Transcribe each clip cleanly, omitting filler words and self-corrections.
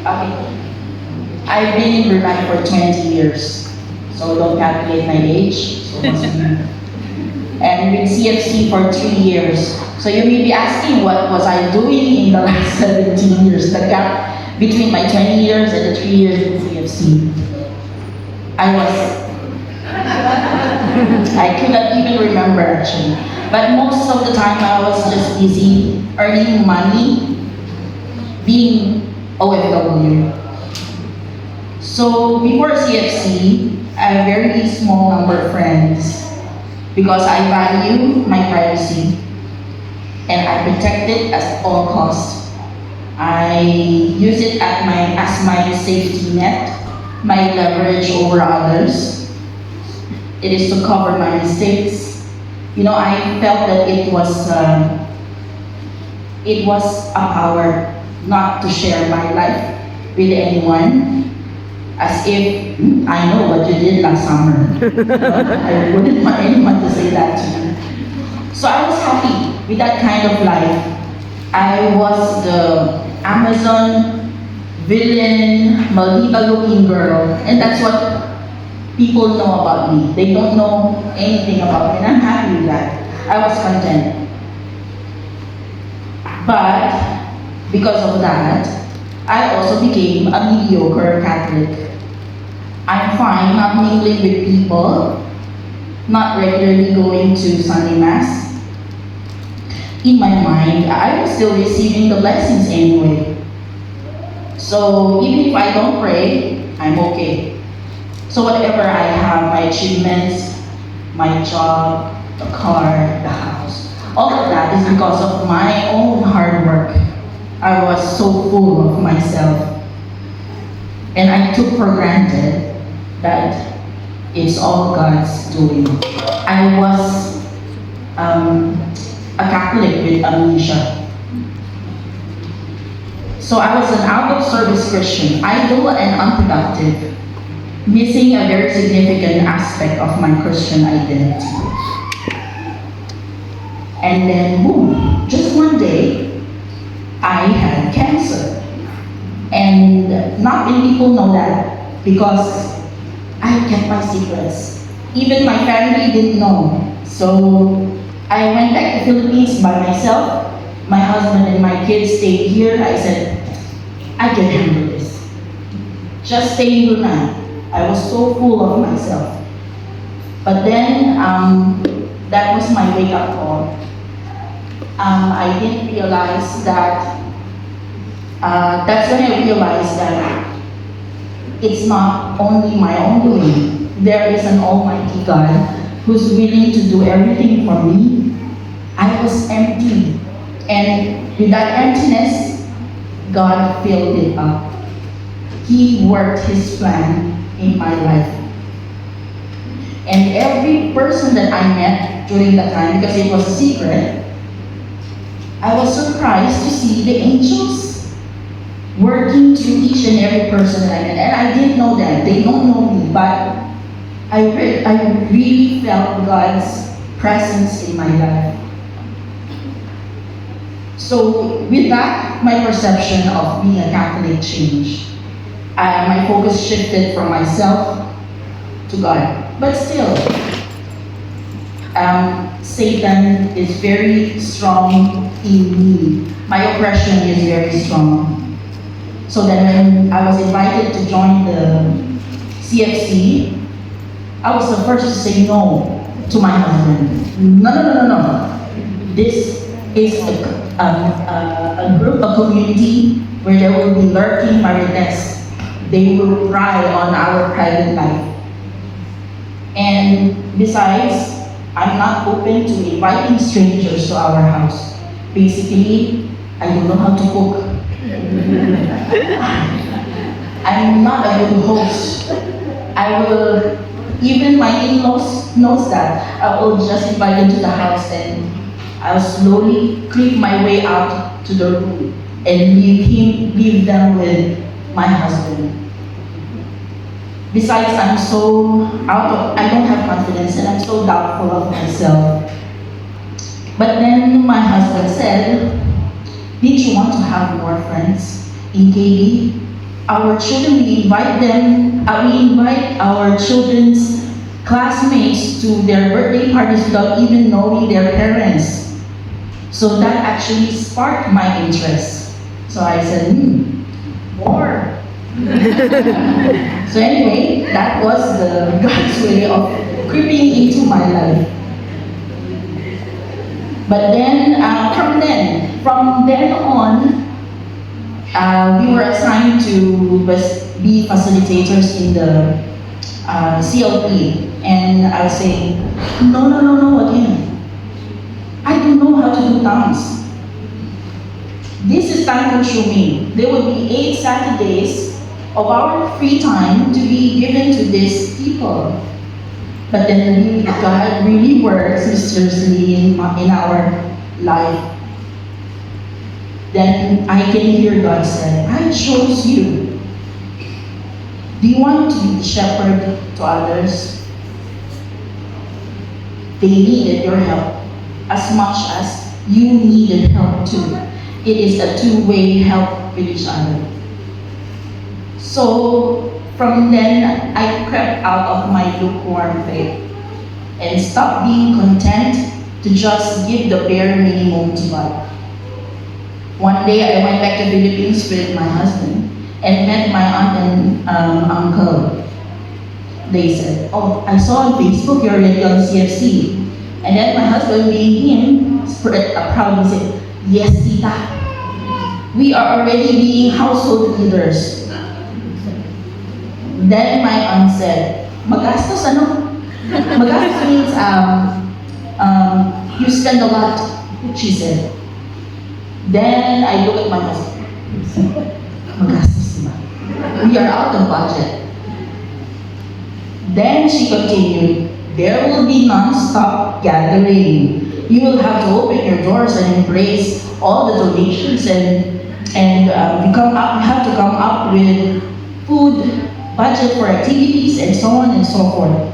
Okay. I've been in Brunei for 20 years. So don't calculate my age. So must be. And with CFC for 3 years. So you may be asking what was I doing in the last 17 years, the gap between my 20 years and the 3 years in CFC. I could not even remember actually. But most of the time I was just busy earning money, being OFW. So before CFC, I have a very small number of friends because I value my privacy and I protect it at all costs. I use it as my safety net, my leverage over others. It is to cover my mistakes. You know, I felt that it was a power not to share my life with anyone, as if I know what you did last summer. I wouldn't want anyone to say that to me. So I was happy with that kind of life. I was the Amazon villain, Maldiva looking girl, and that's what people know about me. They don't know anything about me, and I'm happy with that. I was content. But because of that, I also became a mediocre Catholic. I'm fine not mingling with people, not regularly going to Sunday Mass. In my mind, I was still receiving the blessings anyway. So even if I don't pray, I'm okay. So whatever I have, my achievements, my job, the car, the house, all of that is because of my own hard work. I was so full of myself. And I took for granted that it's all God's doing. I was a Catholic with amnesia. So I was an out-of-service Christian, idle and unproductive, missing a very significant aspect of my Christian identity. And then, boom, just one day, I had cancer. And not many people know that because I kept my secrets. Even my family didn't know. So I went back to Philippines by myself. My husband and my kids stayed here. I said, I can handle this. Just stay in Brunei. I was so full of myself. But then, that was my wake-up call. I didn't realize that, that's when I realized that it's not only my own doing. There is an Almighty God who's willing to do everything for me. I was empty. And with that emptiness, God filled it up. He worked His plan in my life. And every person that I met during that time, because it was a secret, I was surprised to see the angels working through each and every person that I met. And I didn't know them. They don't know me. But I really felt God's presence in my life. So with that, my perception of being a Catholic changed. My focus shifted from myself to God. But still, Satan is very strong in me. My oppression is very strong. So then when I was invited to join the CFC, I was the first to say no to my husband. No. This is a group, a community where there will be lurking marionettes. They will pry on our private life. And besides, I'm not open to inviting strangers to our house. Basically, I don't know how to cook. I'm not a good host. Even my in-laws knows that. I will just invite them to the house and I'll slowly creep my way out to the room and leave them with my husband. Besides, I don't have confidence and I'm so doubtful of myself. But then my husband said, did you want to have more friends in KB? our children, we invite our children's classmates to their birthday parties without even knowing their parents. So that actually sparked my interest. So I said, more. So anyway, that was the God's way of creeping into my life. But then, from then on, we were assigned to be facilitators in the CLP. And I was saying, no, again. I don't know how to do tongues. This is time consuming. There will be 8 Saturdays of our free time to be given to these people. But then God really works mysteriously in our life. Then I can hear God say, I chose you. Do you want to be the shepherd to others? They needed your help as much as you needed help too. It is a two-way help with each other. So from then, I crept out of my lukewarm faith and stopped being content to just give the bare minimum to God. One day, I went back to the Philippines with my husband and met my aunt and uncle. They said, oh, I saw on Facebook you're already on CFC. And then my husband, being him, proudly said, yes, tita. We are already being household leaders. Then my aunt said, magastos ano? Magastos means you spend a lot, she said. Then I look at my husband. Magastos ba? We are out of budget. Then she continued, there will be non-stop gathering. You will have to open your doors and embrace all the donations and you have to come up with food, budget for activities, and so on and so forth.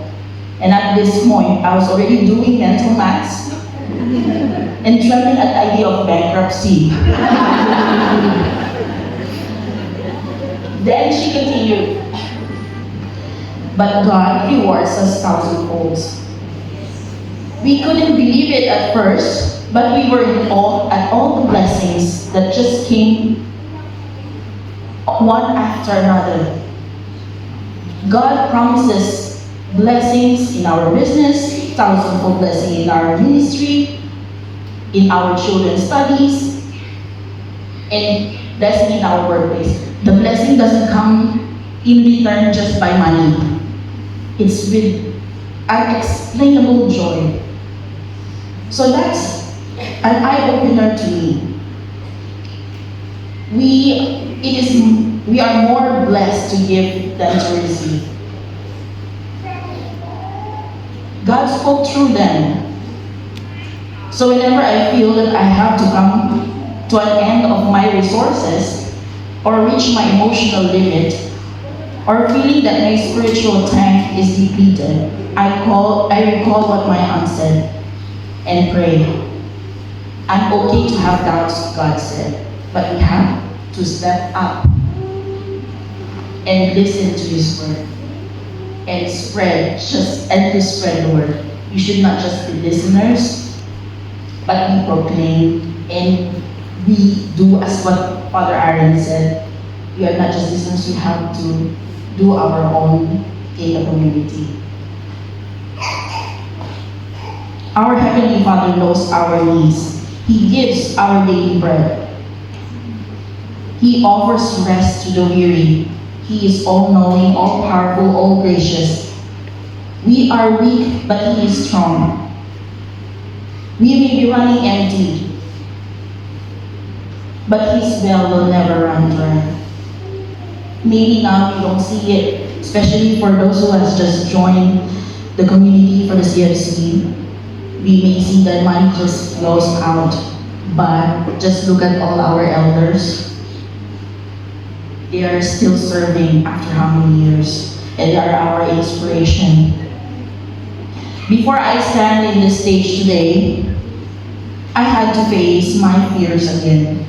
And at this point, I was already doing mental maths and trembling at the idea of bankruptcy. Then she continued, but God rewards us thousandfold. We couldn't believe it at first, but we were in awe at all the blessings that just came one after another. God promises blessings in our business, thousandfold blessing in our ministry, in our children's studies, and blessing in our workplace. The blessing doesn't come in return just by money. It's with unexplainable joy. So that's an eye-opener to me. We are more blessed to give than to receive. God spoke through them. So whenever I feel that I have to come to an end of my resources or reach my emotional limit or feeling that my spiritual tank is depleted, I recall what my aunt said and pray. I'm okay to have doubts, God said, but we have to step up and listen to His word and spread the word. You should not just be listeners, but we proclaim and we do as what Father Aaron said. We are not just listeners, we have to do our own in the community. Our Heavenly Father knows our needs. He gives our daily bread. He offers rest to the weary. He is all-knowing, all-powerful, all-gracious. We are weak, but He is strong. We may be running empty, but His well will never run dry. Maybe now we don't see it, especially for those who has just joined the community for the CFC. We may see that money just flows out, but just look at all our elders. They are still serving after how many years, and they are our inspiration. Before I stand in this stage today, I had to face my fears again.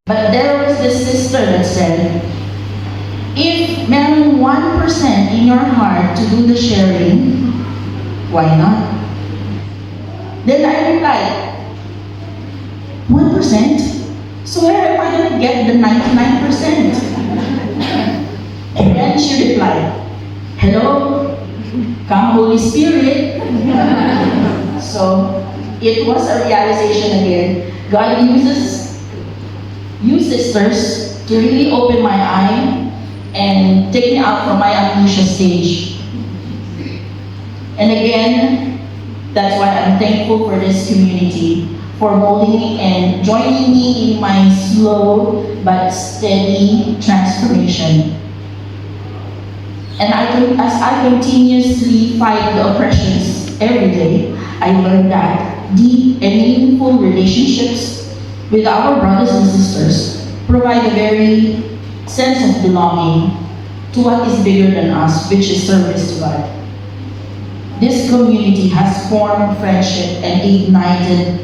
But there was this sister that said, If meron 1% in your heart to do the sharing, why not? Then I replied, 1%? So where am I going to get the 99%? And then she replied, hello, come Holy Spirit. So it was a realization again. God uses sisters to really open my eye and take me out from my amnesia stage. And again, that's why I'm thankful for this community, for molding me and joining me in my slow but steady transformation. And as I continuously fight the oppressions every day, I learned that deep and meaningful relationships with our brothers and sisters provide a very sense of belonging to what is bigger than us, which is service to God. This community has formed friendship and ignited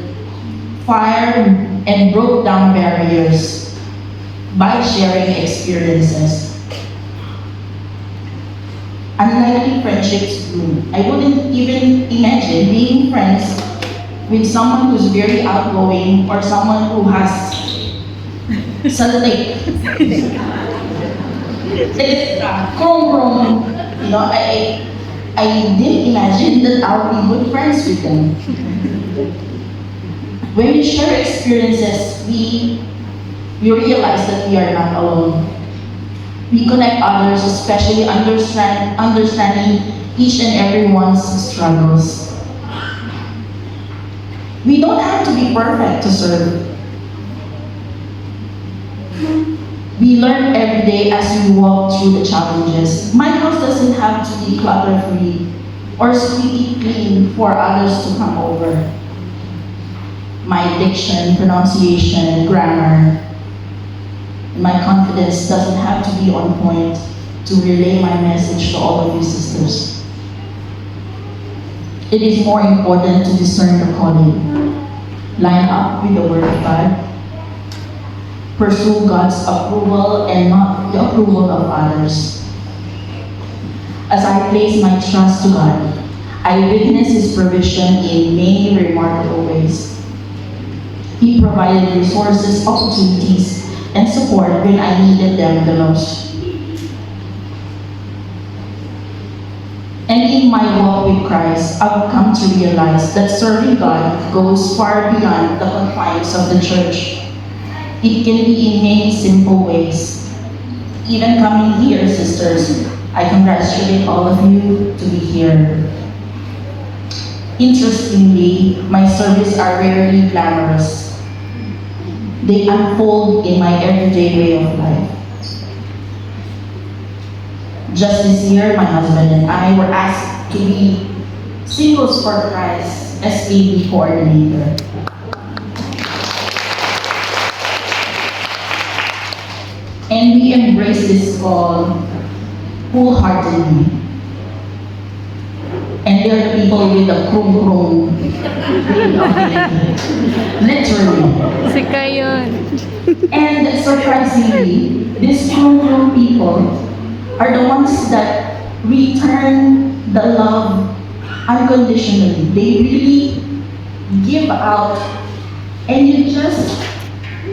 fire and broke down barriers by sharing experiences. Unlikely friendships bloom. I wouldn't even imagine being friends with someone who's very outgoing or someone who has salate. Chrome. You know, I didn't imagine that I'll be good friends with them. When we share experiences, we realize that we are not alone. We connect others, especially understanding each and everyone's struggles. We don't have to be perfect to serve. We learn every day as we walk through the challenges. My house doesn't have to be clutter-free or squeaky clean for others to come over. My diction, pronunciation, grammar, and my confidence doesn't have to be on point to relay my message to all of you sisters. It is more important to discern the calling, line up with the Word of God, pursue God's approval and not the approval of others. As I place my trust to God, I witness His provision in many remarkable ways. He provided resources, opportunities, and support when I needed them the most. And in my walk with Christ, I've come to realize that serving God goes far beyond the confines of the church. It can be in many simple ways. Even coming here, sisters, I congratulate all of you to be here. Interestingly, my services are rarely glamorous. They unfold in my everyday way of life. Just this year, my husband and I were asked to be Singles for Christ SPB coordinator. And we embrace this call wholeheartedly. And there are people with a krum literally. Sika yun. And surprisingly, these krum people are the ones that return the love unconditionally. They really give out, and you just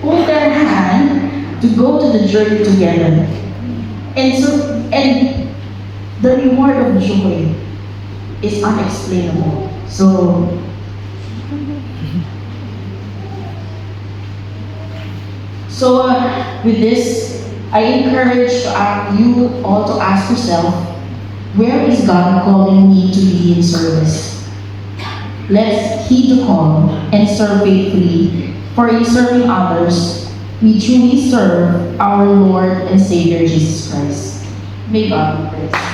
hold their hand to go to the journey together. And the reward of joy is unexplainable. So, with this, I encourage you all to ask yourself, where is God calling me to be in service? Let's heed the call and serve faithfully, for in serving others, we truly serve our Lord and Savior Jesus Christ. May God be praised.